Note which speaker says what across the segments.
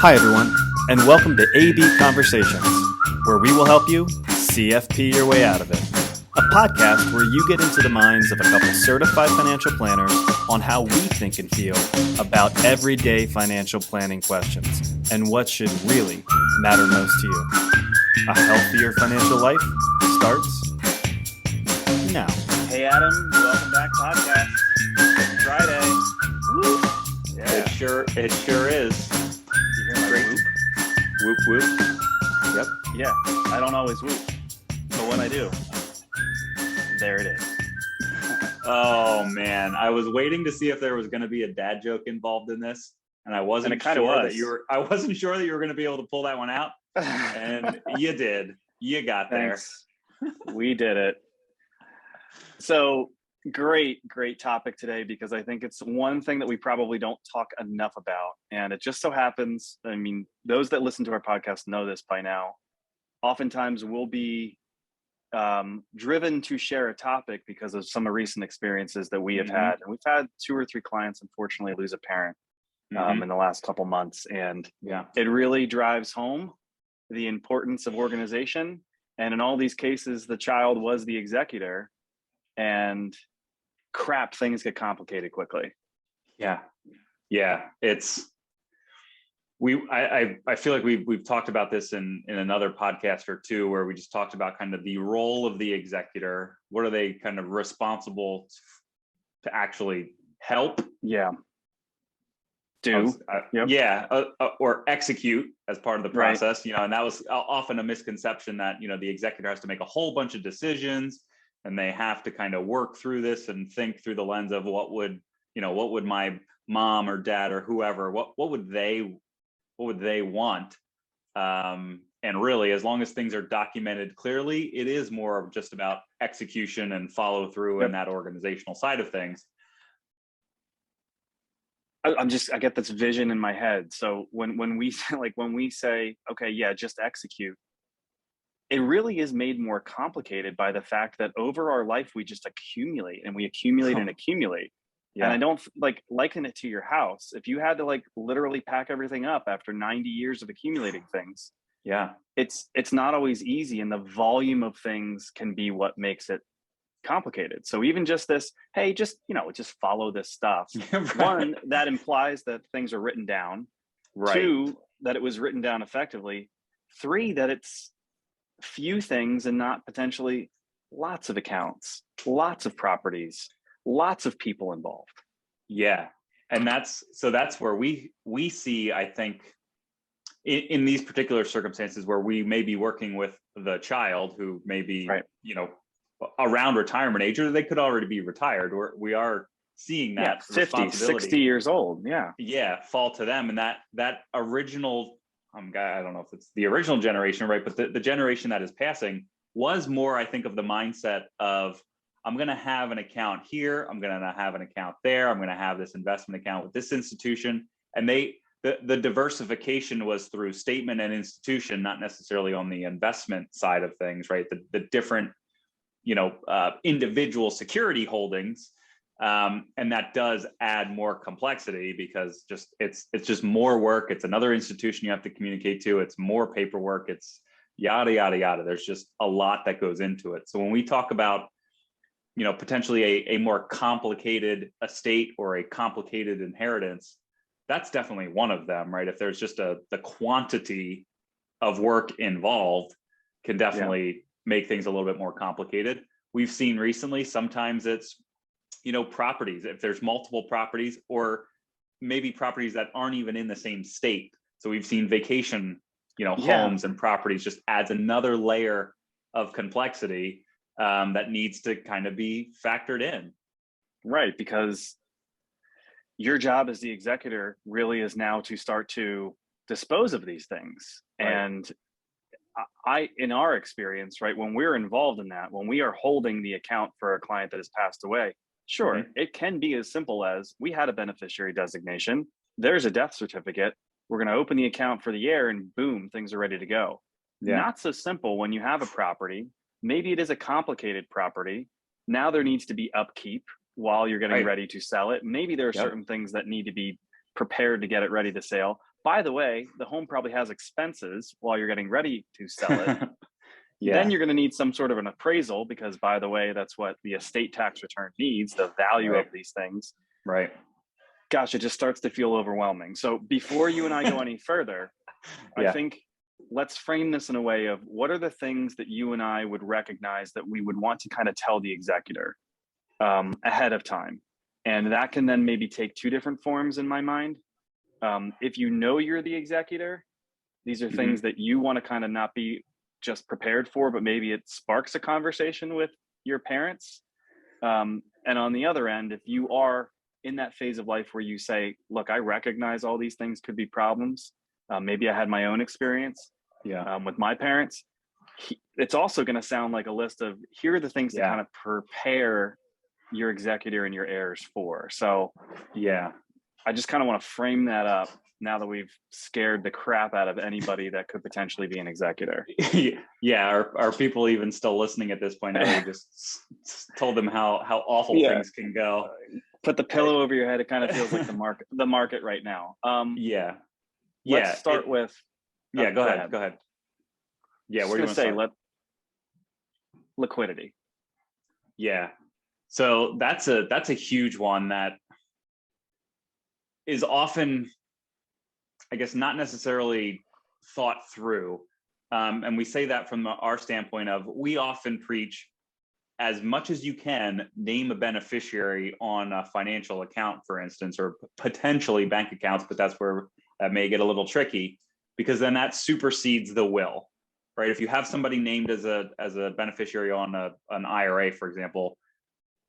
Speaker 1: Hi, everyone, and welcome to AB Conversations, where we will help you CFP your way out of it. A podcast where you get into the minds of a couple certified financial planners on how we think and feel about everyday financial planning questions and what should really matter most to you. A healthier financial life starts now.
Speaker 2: Hey, Adam, welcome back, podcast. It's Friday. Woo!
Speaker 3: Yeah. It sure is.
Speaker 2: You hear my whoop?
Speaker 3: Whoop whoop. Yep.
Speaker 2: Yeah, I don't always whoop, but when I do, there it is.
Speaker 3: Oh man, I was waiting to see if there was going to be a dad joke involved in this, and I wasn't sure that you were. I wasn't sure that you were going to be able to pull that one out, and you did. You got there.
Speaker 2: Thanks. We did it. So great topic today, because I think it's one thing that we probably don't talk enough about. And it just so happens, I mean, those that listen to our podcast know this by now. Oftentimes we'll be driven to share a topic because of some recent experiences that we have had. And we've had 2 or 3 clients, unfortunately, lose a parent in the last couple months. And it really drives home the importance of organization. And in all these cases, the child was the executor, and crap, things get complicated quickly.
Speaker 3: Yeah. It's I feel like we've talked about this in another podcast or two, where we just talked about kind of the role of the executor. What are they kind of responsible to actually help? Or execute as part of the process, right. And that was often a misconception that, the executor has to make a whole bunch of decisions, and they have to kind of work through this and think through the lens of what would my mom or dad or whoever, what would they want? And really, as long as things are documented clearly, it is more of just about execution and follow through in that organizational side of things.
Speaker 2: I get this vision in my head. So when we say, okay, yeah, just execute, it really is made more complicated by the fact that over our life, we just accumulate and we accumulate and accumulate. Yeah. And I don't liken it to your house. If you had to literally pack everything up after 90 years of accumulating things, it's not always easy. And the volume of things can be what makes it complicated. So even just this, hey, just follow this stuff. Right. 1, that implies that things are written down. Right. 2, that it was written down effectively. 3, that it's few things and not potentially lots of accounts, lots of properties, lots of people involved.
Speaker 3: Yeah. And that's where we see, I think, in these particular circumstances where we may be working with the child who may be, around retirement age, or they could already be retired, or we are seeing that
Speaker 2: 50, 60 years old.
Speaker 3: Fall to them. And that original, I don't know if it's the original generation, right? But the generation that is passing was more, I think, of the mindset of, I'm going to have an account here. I'm going to have an account there. I'm going to have this investment account with this institution. And the diversification was through statement and institution, not necessarily on the investment side of things, right? The different, individual security holdings. And that does add more complexity, because it's just more work. It's another institution you have to communicate to. It's more paperwork. It's yada, yada, yada. There's just a lot that goes into it. So when we talk about, potentially a more complicated estate or a complicated inheritance, that's definitely one of them, right? If there's just the quantity of work involved can definitely make things a little bit more complicated. We've seen recently, sometimes it's, properties, if there's multiple properties, or maybe properties that aren't even in the same state. So we've seen vacation, homes and properties just adds another layer of complexity that needs to kind of be factored in.
Speaker 2: Right, because your job as the executor really is now to start to dispose of these things. Right. And in our experience, right, when we're involved in that, when we are holding the account for a client that has passed away, sure, it can be as simple as, we had a beneficiary designation, there's a death certificate, we're going to open the account for the year, and boom, things are ready to go. Not so simple when you have a property. Maybe it is a complicated property. Now there needs to be upkeep while you're getting ready to sell it. Maybe there are certain things that need to be prepared to get it ready to sale. by the way, the home probably has expenses while you're getting ready to sell it.
Speaker 3: Yeah.
Speaker 2: Then you're going to need some sort of an appraisal because, by the way, that's what the estate tax return needs, the value
Speaker 3: Right.
Speaker 2: of these things.
Speaker 3: Right.
Speaker 2: Gosh, it just starts to feel overwhelming. So before you and I go any further, I
Speaker 3: Yeah.
Speaker 2: think let's frame this in a way of what are the things that you and I would recognize that we would want to kind of tell the executor ahead of time. And that can then maybe take two different forms in my mind. If you know you're the executor, these are
Speaker 3: Mhm.
Speaker 2: things that you want to kind of not be just prepared for, but maybe it sparks a conversation with your parents. And on the other end, if you are in that phase of life where you say, look, I recognize all these things could be problems. Maybe I had my own experience
Speaker 3: Yeah.
Speaker 2: with my parents. It's also going to sound like a list of here are the things to
Speaker 3: Yeah.
Speaker 2: kind of prepare your executor and your heirs for. So
Speaker 3: Yeah.
Speaker 2: I just kind of want to frame that up now that we've scared the crap out of anybody that could potentially be an executor.
Speaker 3: Yeah. Are people even still listening at this point? Now we just told them how awful
Speaker 2: Yeah.
Speaker 3: things can go.
Speaker 2: Put the pillow over your head. It kind of feels like the market right now.
Speaker 3: Yeah.
Speaker 2: Let's start with.
Speaker 3: Yeah. Go ahead. Go ahead. Yeah.
Speaker 2: Just
Speaker 3: Where do you
Speaker 2: gonna
Speaker 3: want to
Speaker 2: say
Speaker 3: start?
Speaker 2: liquidity.
Speaker 3: Yeah. So that's a huge one that is often, I guess, not necessarily thought through. And we say that from our standpoint of we often preach as much as you can, name a beneficiary on a financial account, for instance, or potentially bank accounts, but that's where that may get a little tricky because then that supersedes the will, right? If you have somebody named as a beneficiary on an IRA, for example,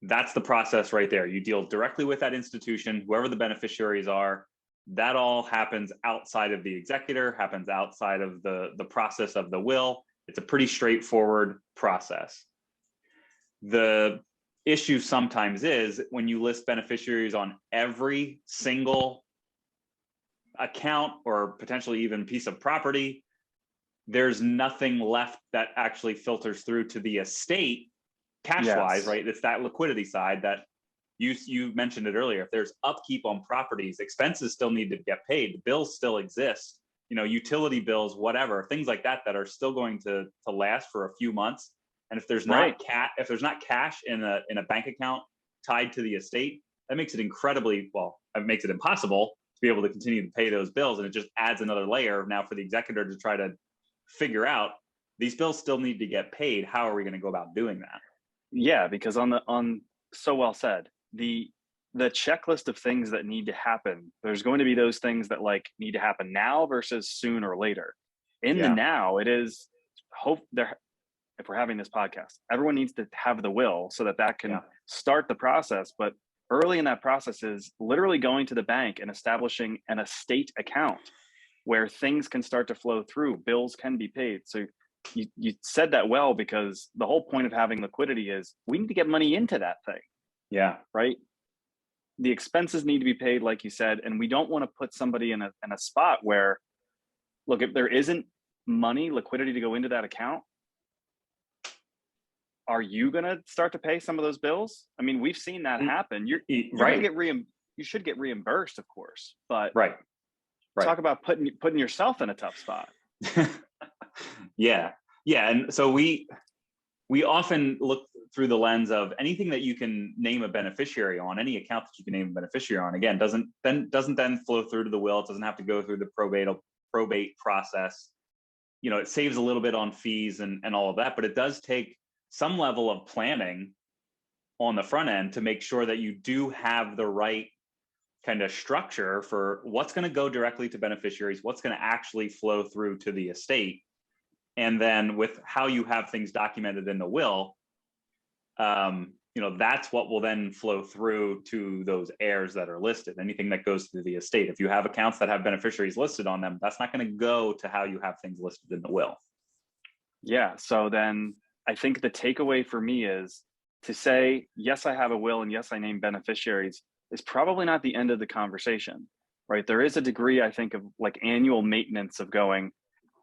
Speaker 3: that's the process right there. You deal directly with that institution, whoever the beneficiaries are. That all happens outside of the executor, happens outside of the process of the will. It's a pretty straightforward process. The issue sometimes is when you list beneficiaries on every single account or potentially even piece of property, there's nothing left that actually filters through to the estate cash-wise, right? It's that liquidity side that you mentioned it earlier. If there's upkeep on properties, expenses still need to get paid, the bills still exist, utility bills, whatever, things like that are still going to last for a few months. And if there's not cash in a bank account tied to the estate, that makes it it makes it impossible to be able to continue to pay those bills. And it just adds another layer now for the executor to try to figure out these bills still need to get paid. How are we going to go about doing that?
Speaker 2: Yeah, because on so well said, the checklist of things that need to happen, there's going to be those things that need to happen now versus soon or later. In the now, it is if we're having this podcast, everyone needs to have the will so that can start the process. But early in that process is literally going to the bank and establishing an estate account where things can start to flow through, bills can be paid. So you said that well, because the whole point of having liquidity is we need to get money into that thing.
Speaker 3: Yeah.
Speaker 2: Right. The expenses need to be paid, like you said, and we don't want to put somebody in a spot where, look, if there isn't liquidity to go into that account, are you going to start to pay some of those bills? I mean, we've seen that happen. You're going to get you should get reimbursed, of course, but talk about putting yourself in a tough spot.
Speaker 3: Yeah. And so we often look through the lens of anything that you can name a beneficiary on, any account that you can name a beneficiary on, again, doesn't then flow through to the will. It doesn't have to go through the probate process. It saves a little bit on fees and all of that, but it does take some level of planning on the front end to make sure that you do have the right kind of structure for what's going to go directly to beneficiaries, what's going to actually flow through to the estate. And then with how you have things documented in the will, that's what will then flow through to those heirs that are listed. Anything that goes to the estate. If you have accounts that have beneficiaries listed on them, that's not going to go to how you have things listed in the will.
Speaker 2: Yeah. So then I think the takeaway for me is to say, yes, I have a will and yes, I name beneficiaries is probably not the end of the conversation, right? There is a degree, I think, of annual maintenance of going,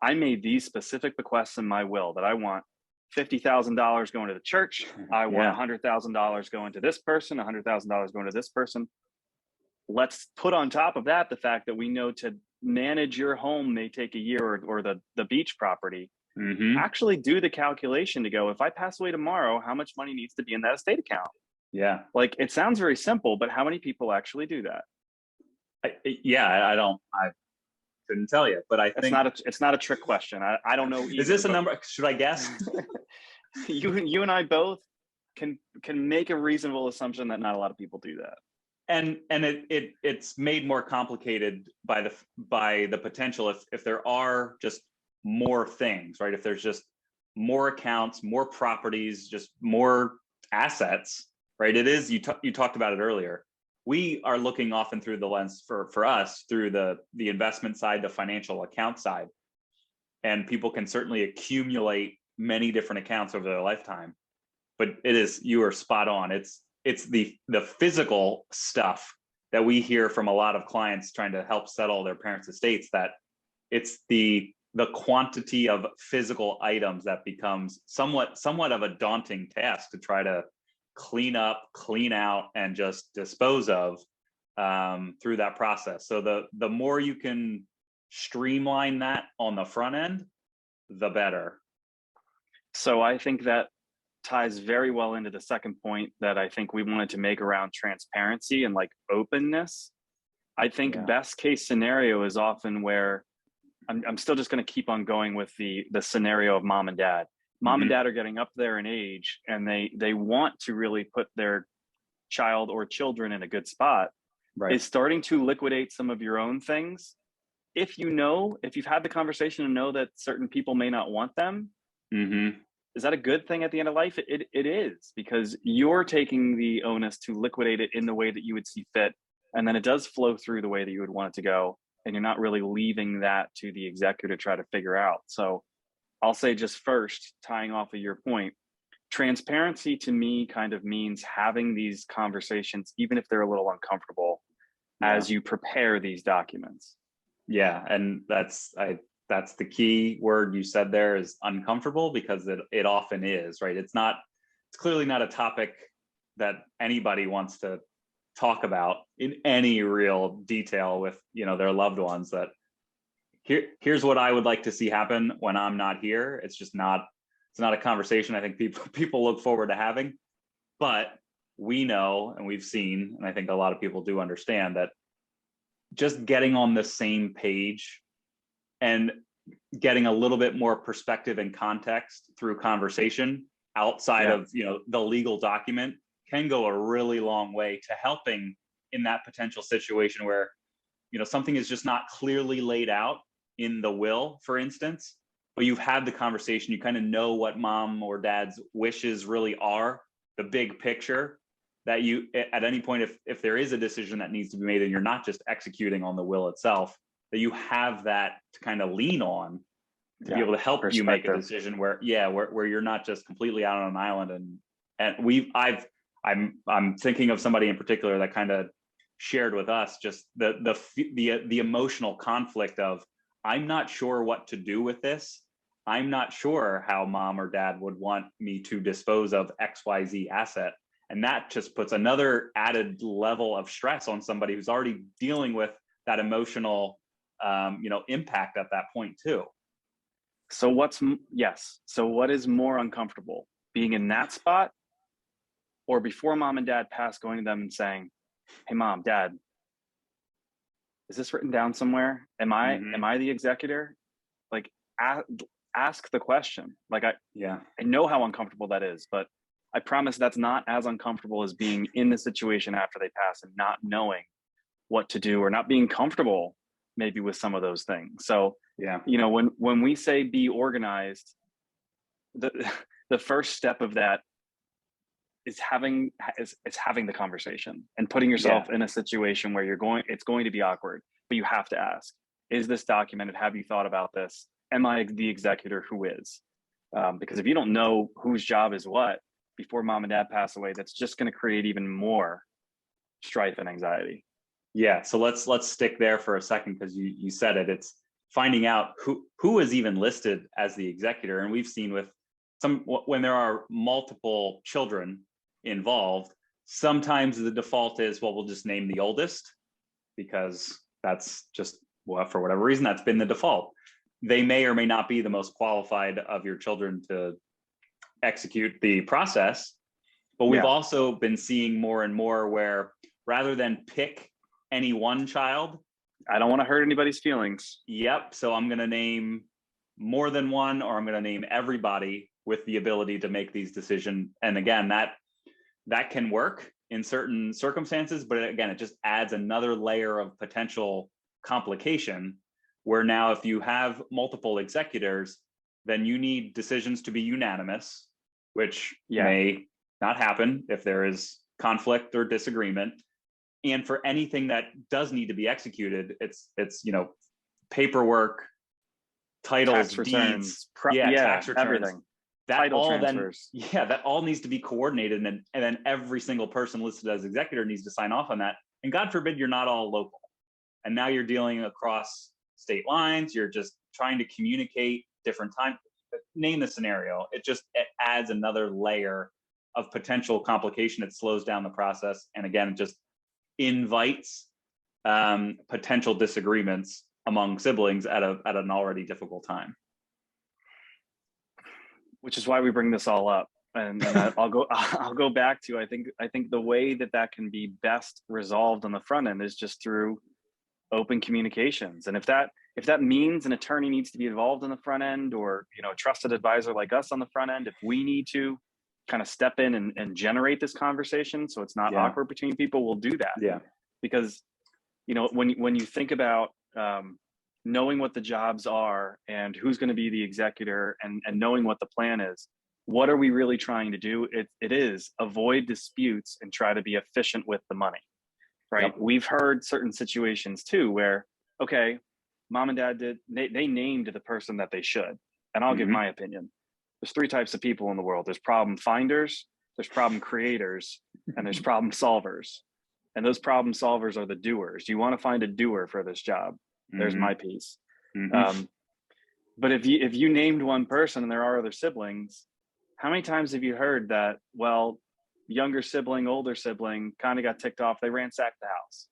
Speaker 2: I made these specific bequests in my will that I want $50,000 going to the church. I want $100,000 going to this person, $100,000 going to this person. Let's put on top of that the fact that we know to manage your home may take a year, or the beach property.
Speaker 3: Mm-hmm.
Speaker 2: Actually do the calculation to go, if I pass away tomorrow, how much money needs to be in that estate account?
Speaker 3: Yeah.
Speaker 2: Like, it sounds very simple, but how many people actually do that?
Speaker 3: I couldn't tell you, but I think
Speaker 2: it's not a trick question. I don't know either.
Speaker 3: Is this a number? Should I guess?
Speaker 2: you and I both can make a reasonable assumption that not a lot of people do that.
Speaker 3: And it's made more complicated by the potential if there are just more things, right? If there's just more accounts, more properties, just more assets, right? It is, you talked about it earlier. We are looking often through the lens for us through the investment side, the financial account side. And people can certainly accumulate many different accounts over their lifetime. But you are spot on. It's the physical stuff that we hear from a lot of clients trying to help settle their parents' estates, that it's the quantity of physical items that becomes somewhat of a daunting task to try to clean up, clean out, and just dispose of through that process. So the more you can streamline that on the front end, the better.
Speaker 2: So I think that ties very well into the second point that I think we wanted to make around transparency and like openness. I think best case scenario is often where I'm still just going to keep on going with the scenario of mom and dad. Mom and dad are getting up there in age, and they want to really put their child or children in a good spot.
Speaker 3: Right.
Speaker 2: Is starting to liquidate some of your own things. If you've had the conversation and know that certain people may not want them, is that a good thing at the end of life? It is, because you're taking the onus to liquidate it in the way that you would see fit. And then it does flow through the way that you would want it to go. And you're not really leaving that to the executor to try to figure out. So I'll say, just first, tying off of your point, transparency to me kind of means having these conversations, even if they're a little uncomfortable, as you prepare these documents.
Speaker 3: Yeah. And that's the key word you said there, is uncomfortable, because it often is, right? It's clearly not a topic that anybody wants to talk about in any real detail with, their loved ones. That here's what I would like to see happen when I'm not here. It's not a conversation I think people look forward to having. But we know, and we've seen, and I think a lot of people do understand, that just getting on the same page and getting a little bit more perspective and context through conversation outside of the legal document can go a really long way to helping in that potential situation where something is just not clearly laid out in the will, for instance, but you've had the conversation, you kind of know what mom or dad's wishes really are, the big picture, that you at any point, if there is a decision that needs to be made and you're not just executing on the will itself, that you have that to kind of lean on to be able to help you make a decision where you're not just completely out on an island. And I'm thinking of somebody in particular that kind of shared with us just the emotional conflict of, I'm not sure what to do with this. I'm not sure how mom or dad would want me to dispose of XYZ asset. And that just puts another added level of stress on somebody who's already dealing with that emotional impact at that point too.
Speaker 2: So what is more uncomfortable, being in that spot, or before mom and dad pass, going to them and saying, hey mom, dad, is this written down somewhere? Am I the executor? Like, ask the question. Like, I know how uncomfortable that is, but I promise that's not as uncomfortable as being in the situation after they pass and not knowing what to do, or not being comfortable maybe with some of those things. So when we say be organized, the first step of that is having the conversation and putting yourself in a situation where it's going to be awkward, but you have to ask, is this documented? Have you thought about this? Am I the executor? Who is? Because if you don't know whose job is what before mom and dad pass away, that's just going to create even more strife and anxiety.
Speaker 3: Yeah. So let's stick there for a second, because you said it. It's finding out who is even listed as the executor. And we've seen with when there are multiple children involved, sometimes the default is, well, we'll just name the oldest, because that's just well, for whatever reason, that's been the default. They may or may not be the most qualified of your children to execute the process. But we've also been seeing more and more where rather than pick any one child,
Speaker 2: I don't want to hurt anybody's feelings.
Speaker 3: Yep. So I'm going to name more than one, or I'm going to name everybody with the ability to make these decisions. And again, that can work in certain circumstances, but again, it just adds another layer of potential complication where now if you have multiple executors, then you need decisions to be unanimous, which may not happen if there is conflict or disagreement. And for anything that does need to be executed, it's paperwork, titles,
Speaker 2: tax returns,
Speaker 3: deeds, tax returns,
Speaker 2: everything.
Speaker 3: That
Speaker 2: Title
Speaker 3: all
Speaker 2: transfers.
Speaker 3: that all needs to be coordinated, and then every single person listed as executor needs to sign off on that. And God forbid you're not all local, and now you're dealing across state lines. You're just trying to communicate different time. Name the scenario. It adds another layer of potential complication. It slows down the process, and again, it just invites potential disagreements among siblings at an already difficult time.
Speaker 2: Which is why we bring this all up, and I'll go back to I think the way that can be best resolved on the front end is just through open communications. And if that means an attorney needs to be involved in the front end, or a trusted advisor like us on the front end, if we need to kind of step in and generate this conversation so it's not awkward between people, we'll do that.
Speaker 3: Yeah.
Speaker 2: Because when you think about knowing what the jobs are and who's going to be the executor, and knowing what the plan is, what are we really trying to do? It is avoid disputes and try to be efficient with the money, right? Yep. We've heard certain situations too where, okay, mom and dad they named the person that they should. And I'll give my opinion. There's three types of people in the world. There's problem finders, there's problem creators, and there's problem solvers. And those problem solvers are the doers. You want to find a doer for this job. There's my piece. But if you named one person and there are other siblings, how many times have you heard that, well, younger sibling, older sibling kind of got ticked off, they ransacked the house,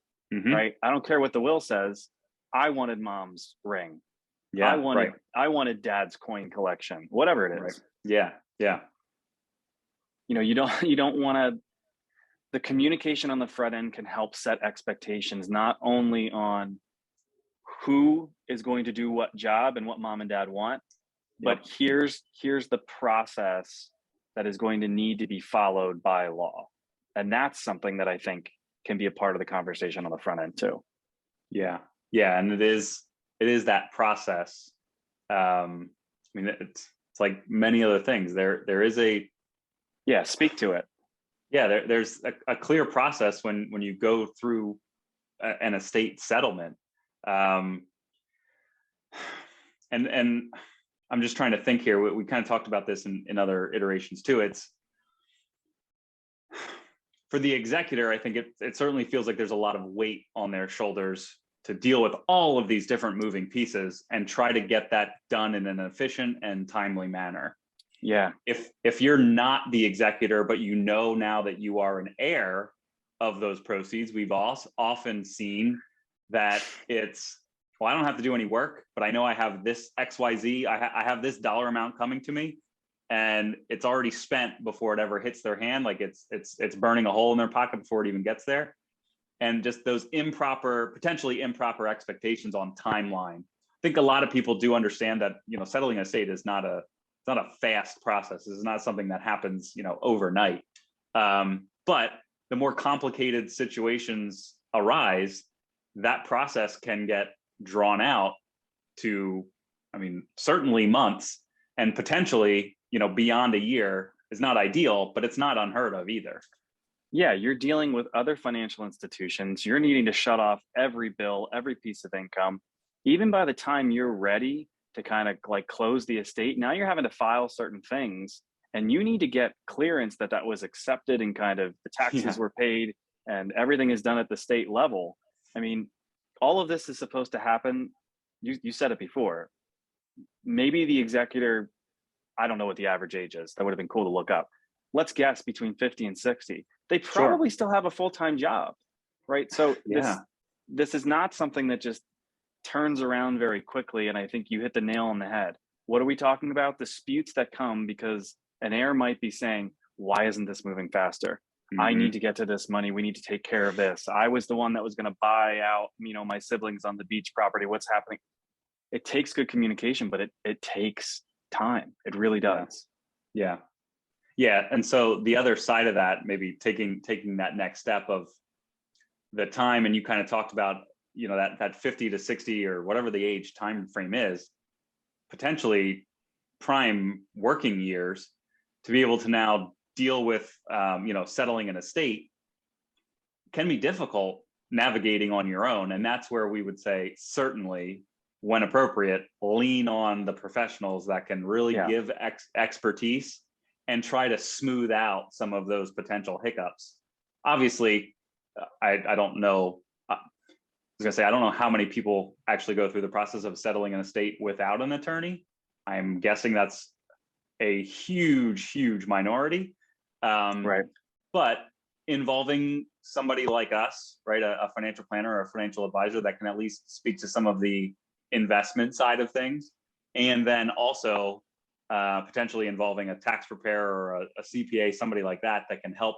Speaker 2: right? I don't care what the will says. I wanted mom's ring. Yeah, I wanted dad's coin collection, whatever it is.
Speaker 3: Right. Yeah. Yeah.
Speaker 2: You don't want to, the communication on the front end can help set expectations, not only on who is going to do what job and what mom and dad want, but here's the process that is going to need to be followed by law. And that's something that I think can be a part of the conversation on the front end too.
Speaker 3: Yeah. Yeah. And it is that process. I mean, it's like many other things. There is a,
Speaker 2: speak to it.
Speaker 3: Yeah. There's a clear process when you go through an estate settlement. And I'm just trying to think here. We kind of talked about this in other iterations too. It's for the executor. I think it certainly feels like there's a lot of weight on their shoulders to deal with all of these different moving pieces and try to get that done in an efficient and timely manner.
Speaker 2: Yeah.
Speaker 3: If you're not the executor, but now that you are an heir of those proceeds, we've also often seen that it's, well, I don't have to do any work, but I know I have this XYZ. I have this dollar amount coming to me, and it's already spent before it ever hits their hand. Like it's burning a hole in their pocket before it even gets there. And just those potentially improper expectations on timeline. I think a lot of people do understand that, settling an estate is not a fast process. This is not something that happens, overnight. But the more complicated situations arise, that process can get drawn out to, certainly months, and potentially, beyond a year is not ideal, but it's not unheard of either.
Speaker 2: Yeah, you're dealing with other financial institutions. You're needing to shut off every bill, every piece of income. Even by the time you're ready to kind of like close the estate, now you're having to file certain things, and you need to get clearance that was accepted and kind of the taxes were paid and everything is done at the state level. All of this is supposed to happen. You said it before. Maybe the executor, I don't know what the average age is. That would have been cool to look up. Let's guess between 50 and 60. They probably still have a full-time job, right? So this is not something that just turns around very quickly. And I think you hit the nail on the head. What are we talking about? Disputes that come because an heir might be saying, why isn't this moving faster? I need to get to this money. We need to take care of this. I was the one that was going to buy out, my siblings on the beach property. What's happening? It takes good communication, but it takes time. It really does.
Speaker 3: Yeah. And so the other side of that, maybe taking that next step of the time, and you kind of talked about, that 50 to 60 or whatever the age time frame is, potentially prime working years to be able to now deal with, settling an estate can be difficult navigating on your own. And that's where we would say, certainly, when appropriate, lean on the professionals that can really give expertise and try to smooth out some of those potential hiccups. Obviously, I don't know. I was gonna say, I don't know how many people actually go through the process of settling an estate without an attorney. I'm guessing that's a huge minority.
Speaker 2: Right.
Speaker 3: But involving somebody like us, right, a financial planner or a financial advisor that can at least speak to some of the investment side of things, and then also potentially involving a tax preparer or a CPA, somebody like that can help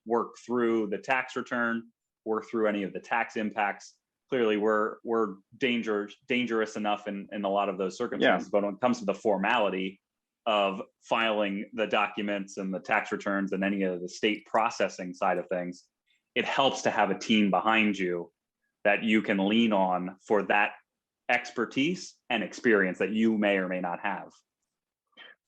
Speaker 3: work through the tax return, work through any of the tax impacts. Clearly, we're dangerous enough in a lot of those circumstances, but when it comes to the formality of filing the documents and the tax returns and any of the state processing side of things, it helps to have a team behind you that you can lean on for that expertise and experience that you may or may not have.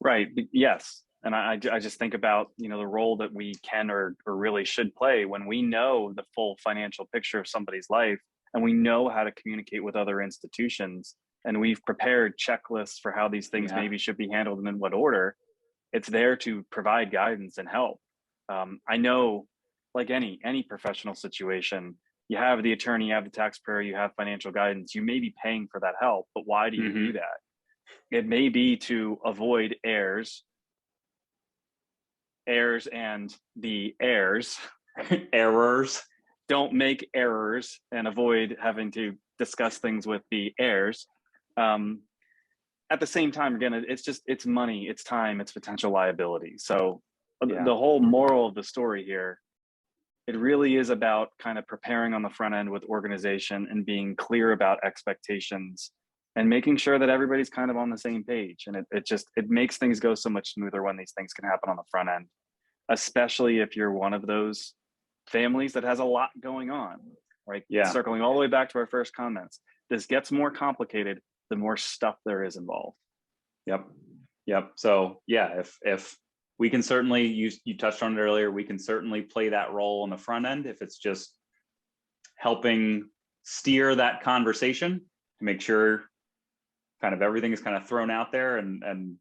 Speaker 2: Right. Yes. And I just think about, the role that we can or really should play when we know the full financial picture of somebody's life and we know how to communicate with other institutions and we've prepared checklists for how these things maybe should be handled and in what order. It's there to provide guidance and help. I know, like any professional situation, you have the attorney, you have the taxpayer, you have financial guidance. You may be paying for that help, but why do you do that? It may be to avoid errors and the heirs.
Speaker 3: Errors.
Speaker 2: Don't make errors and avoid having to discuss things with the heirs. At the same time, again, it's money, it's time, it's potential liability. So the whole moral of the story here, it really is about kind of preparing on the front end with organization and being clear about expectations and making sure that everybody's kind of on the same page. And it makes things go so much smoother when these things can happen on the front end, especially if you're one of those families that has a lot going on, right? Circling all the way back to our first comments, this gets more complicated the more stuff there is involved.
Speaker 3: Yep. So if we can certainly, you touched on it earlier, we can certainly play that role on the front end if it's just helping steer that conversation to make sure kind of everything is kind of thrown out there and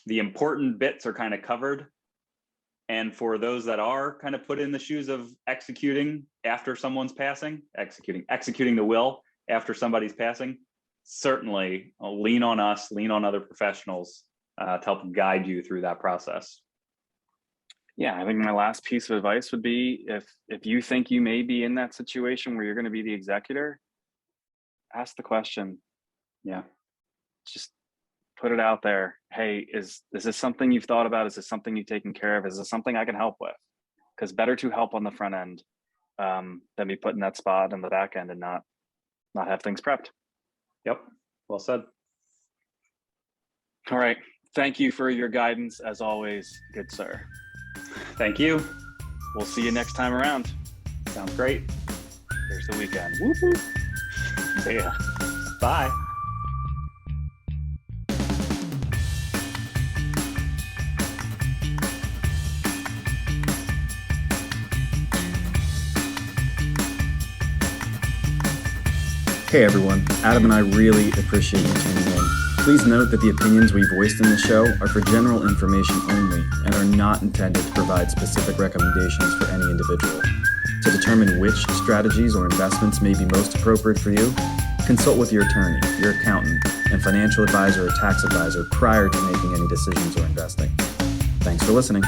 Speaker 3: the important bits are kind of covered. And for those that are kind of put in the shoes of executing after someone's passing, executing the will after somebody's passing, certainly lean on us, lean on other professionals to help guide you through that process.
Speaker 2: I think my last piece of advice would be if you think you may be in that situation where you're going to be the executor, ask the question. Just put it out there. Hey, is this something you've thought about? Is this something you've taken care of? Is this something I can help with? Because better to help on the front end than be put in that spot on the back end and not have things prepped.
Speaker 3: Yep. Well said.
Speaker 2: All right. Thank you for your guidance as always, good sir.
Speaker 3: Thank you.
Speaker 2: We'll see you next time around.
Speaker 3: Sounds great.
Speaker 2: Here's the weekend. Whoop, whoop. See ya.
Speaker 3: Bye.
Speaker 1: Hey everyone, Adam and I really appreciate you tuning in. Please note that the opinions we voiced in the show are for general information only and are not intended to provide specific recommendations for any individual. To determine which strategies or investments may be most appropriate for you, consult with your attorney, your accountant, and financial advisor or tax advisor prior to making any decisions or investing. Thanks for listening.